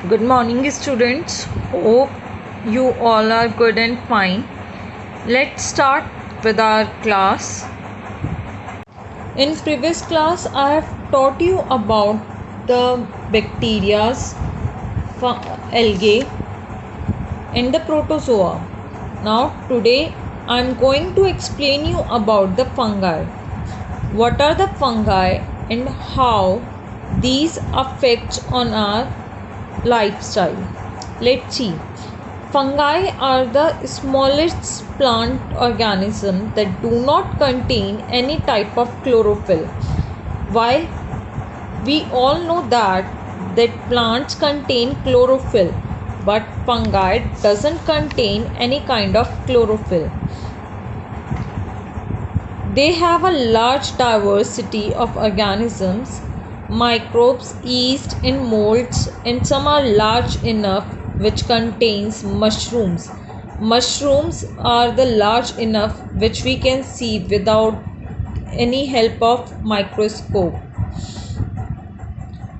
Good morning, students. Hope you all are good and fine. Let's start with our class. In previous class, I have taught you about the bacterias, algae, and the protozoa. Now, today I am going to explain you about the fungi. What are the fungi and how these affect on our lifestyle? Let's see. Fungi are the smallest plant organisms that do not contain any type of chlorophyll. While we all know that plants contain chlorophyll, but fungi doesn't contain any kind of chlorophyll. They have a large diversity of organisms, microbes, yeast, and molds, and some are large enough which contains mushrooms. Mushrooms are the large enough which we can see without any help of microscope.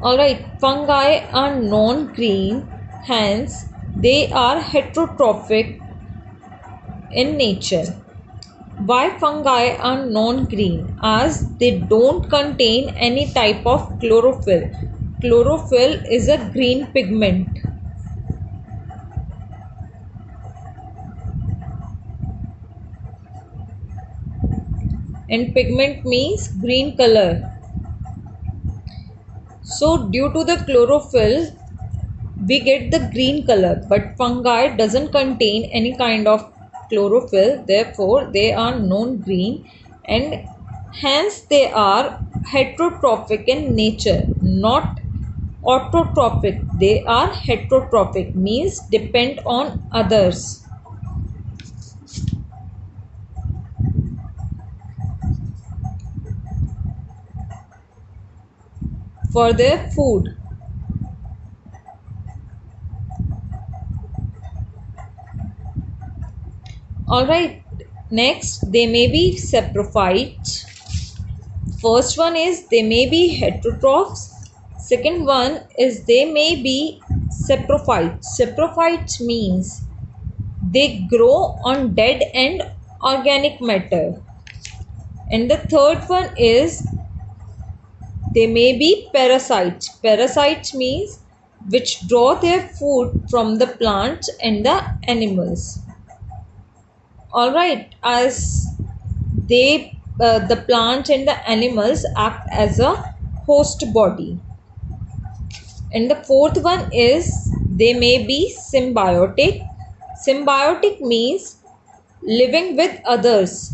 Alright, fungi are non-green, hence they are heterotrophic in nature. Why fungi are non-green? As they don't contain any type of chlorophyll. Chlorophyll is a green pigment. And pigment means green color. So due to the chlorophyll, we get the green color, but fungi doesn't contain any kind of chlorophyll, therefore they are non-green and hence they are heterotrophic in nature, not autotrophic. They are heterotrophic, means depend on others for their food. Alright, next they may be saprophytes. First one is they may be heterotrophs. Second one is they may be saprophytes. Saprophytes means they grow on dead and organic matter. And the third one is they may be parasites. Parasites means which draw their food from the plants and the animals. Alright, as the plants and the animals act as a host body. And the fourth one is they may be symbiotic. Symbiotic means living with others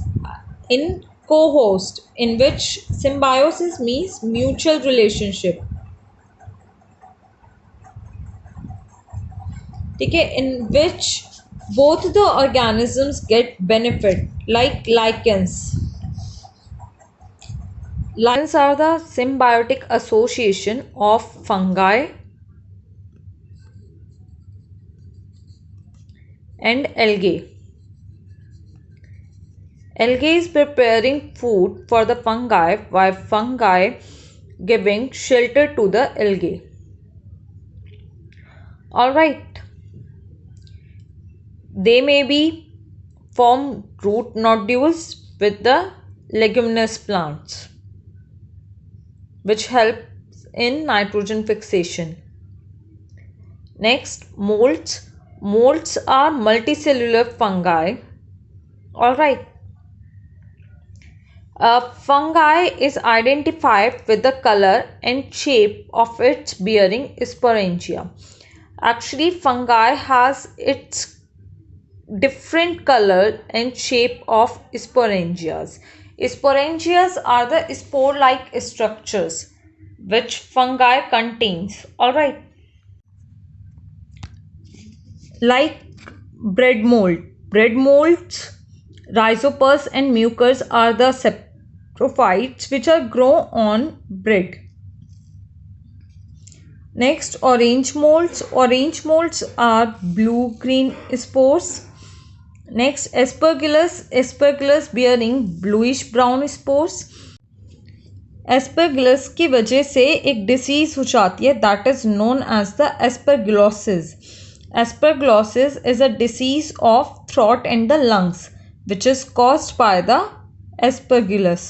in co-host, in which symbiosis means mutual relationship. Okay, in which both the organisms get benefit, like lichens. Lichens are the symbiotic association of fungi and algae. Algae is preparing food for the fungi, while fungi giving shelter to the algae. Alright, they may be form root nodules with the leguminous plants, which helps in nitrogen fixation. Next, molds. Molds are multicellular fungi. Alright. A fungi is identified with the color and shape of its bearing sporangia. Actually, fungi has its different color and shape of sporangias. Sporangias are the spore-like structures which fungi contains. Alright. Like bread mold. Bread molds, rhizopus and mucus are the saprophytes which are grown on bread. Next, orange molds. Orange molds are blue-green spores. Next, aspergillus. Aspergillus bearing bluish-brown spores. Aspergillus की वजह से एक disease हो जाती है that is known as the aspergillosis. Aspergillosis is a disease of throat and the lungs which is caused by the aspergillus.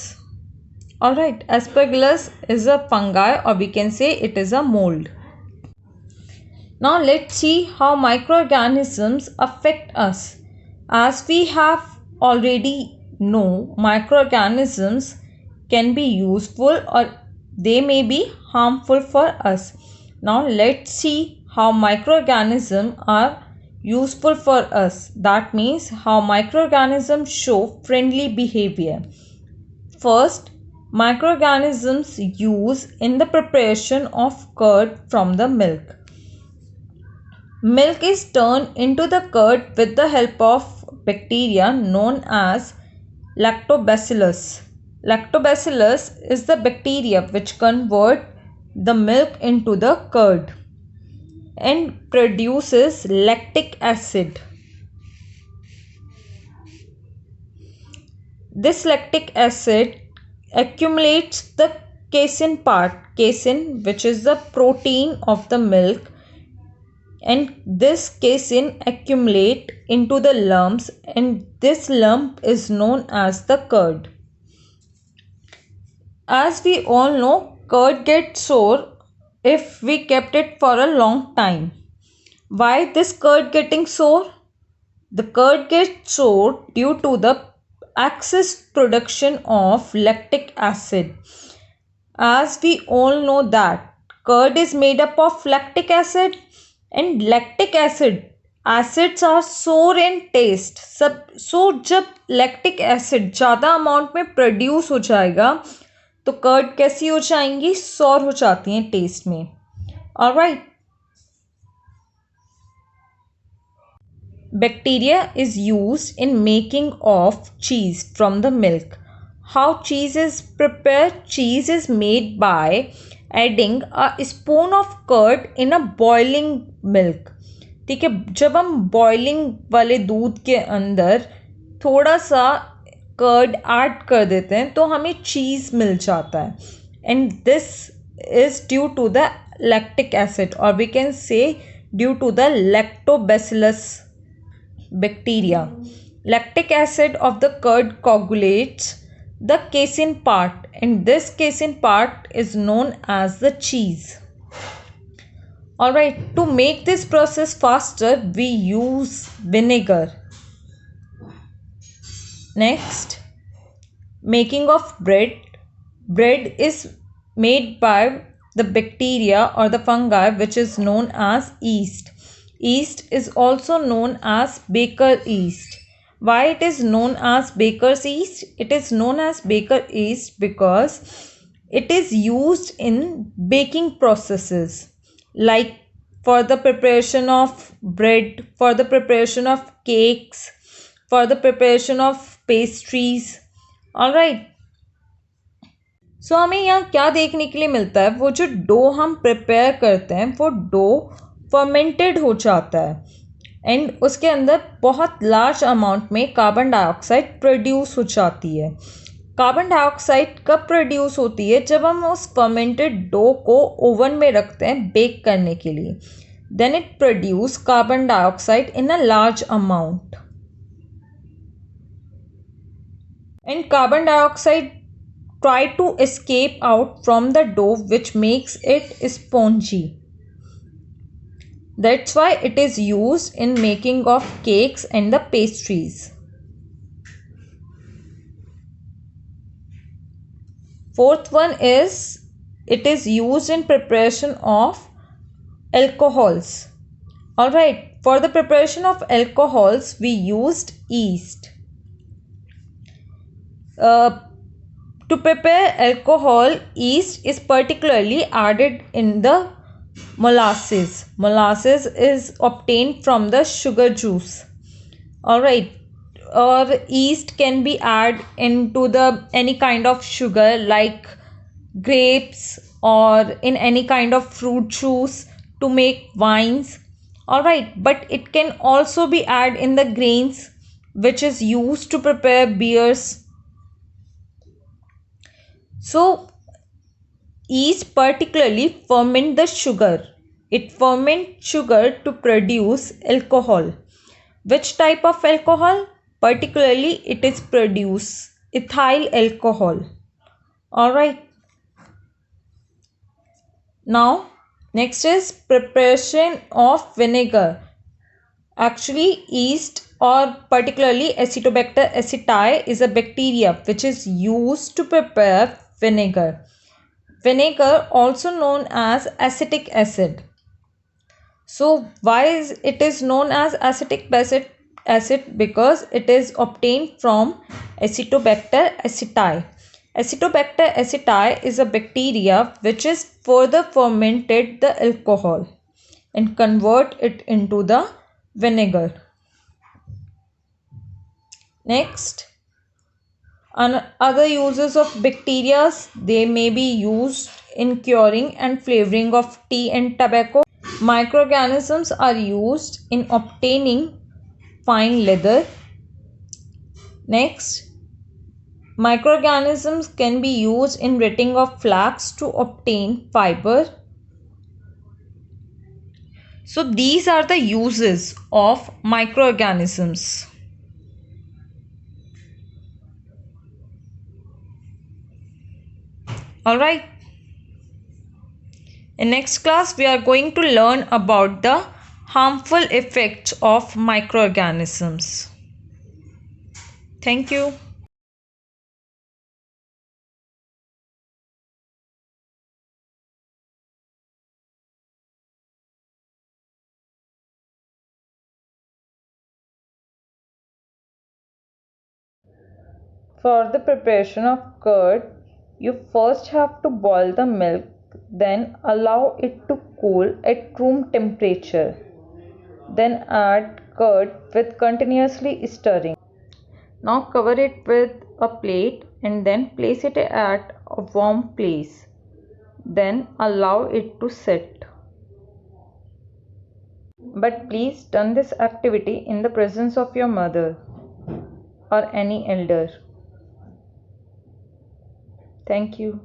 Alright, aspergillus is a fungi, or we can say it is a mold. Now let's see how microorganisms affect us. As we have already know, microorganisms can be useful or they may be harmful for us. Now let's see how microorganisms are useful for us. That means how microorganisms show friendly behavior. First, microorganisms use in the preparation of curd from the milk. Milk is turned into the curd with the help of bacteria known as lactobacillus. Lactobacillus is the bacteria which convert the milk into the curd and produces lactic acid. This lactic acid accumulates the casein part, casein which is the protein of the milk, and this casein accumulate into the lumps, and this lump is known as the curd. As we all know, curd gets sour if we kept it for a long time. Why this curd getting sour? The curd gets sour due to the excess production of lactic acid. As we all know that curd is made up of lactic acid, and lactic acids are sour in taste. So जब lactic acid ज़्यादा amount में produce हो जाएगा तो curd कैसी हो जाएंगी? सौर हो जाती हैं टेस्ट में. Alright. Bacteria is used in making of cheese from the milk. How cheese is prepared? Cheese is made by adding a spoon of curd in a boiling milk. ठीक है, जब हम बॉइलिंग वाले दूध के अंदर थोड़ा सा कर्ड ऐड कर देते हैं तो हमें चीज़ मिल जाता है. And this is due to the lactic acid, और we can say due to the lactobacillus bacteria. Lactic acid of the curd coagulates the casein part, and this casein part is known as the cheese. Alright, to make this process faster, we use vinegar. Next, making of bread. Bread is made by the bacteria or the fungi which is known as yeast. Yeast is also known as baker yeast. Why it is known as baker's yeast? It is known as baker yeast because it is used in baking processes, like for the preparation of bread, for the preparation of cakes, for the preparation of pastries. Alright. So हमें यहाँ क्या देखने के लिए मिलता है? वो जो डो हम प्रिपेयर करते हैं वो डो फर्मेंटेड हो जाता है एंड उसके अंदर बहुत लार्ज अमाउंट में कार्बन डाइऑक्साइड प्रोड्यूस हो जाती है. कार्बन डाइऑक्साइड कब प्रोड्यूस होती है? जब हम उस फर्मेंटेड डो को ओवन में रखते हैं बेक करने के लिए. Then it produce carbon dioxide in a large amount, and carbon dioxide try to escape out from the dough which makes it spongy. That's why it is used in making of cakes and the pastries. Fourth one is it is used in preparation of alcohols. Alright, for the preparation of alcohols we used yeast. To prepare alcohol, yeast is particularly added in the molasses. Molasses is obtained from the sugar juice. Alright, or yeast can be added into the any kind of sugar like grapes or in any kind of fruit juice to make wines. Alright, but it can also be added in the grains which is used to prepare beers. So Yeast particularly ferment the sugar. It ferments sugar to produce alcohol. Which type of alcohol? Particularly it is produce ethyl alcohol. Alright. Now next is preparation of vinegar. Actually yeast or particularly Acetobacter aceti is a bacteria which is used to prepare vinegar. Vinegar also known as acetic acid. So why is it is known as acetic acid? Because it is obtained from Acetobacter aceti. Acetobacter aceti is a bacteria which is further fermented the alcohol and convert it into the vinegar. Next, other uses of bacteria, they may be used in curing and flavoring of tea and tobacco. Microorganisms are used in obtaining fine leather. Next, microorganisms can be used in retting of flax to obtain fiber. So these are the uses of microorganisms. Alright. In next class we are going to learn about the harmful effects of microorganisms. Thank you. For the preparation of curd, you first have to boil the milk, then allow it to cool at room temperature. Then add curd with continuously stirring. Now cover it with a plate and then place it at a warm place. Then allow it to set. But please done this activity in the presence of your mother or any elder. Thank you.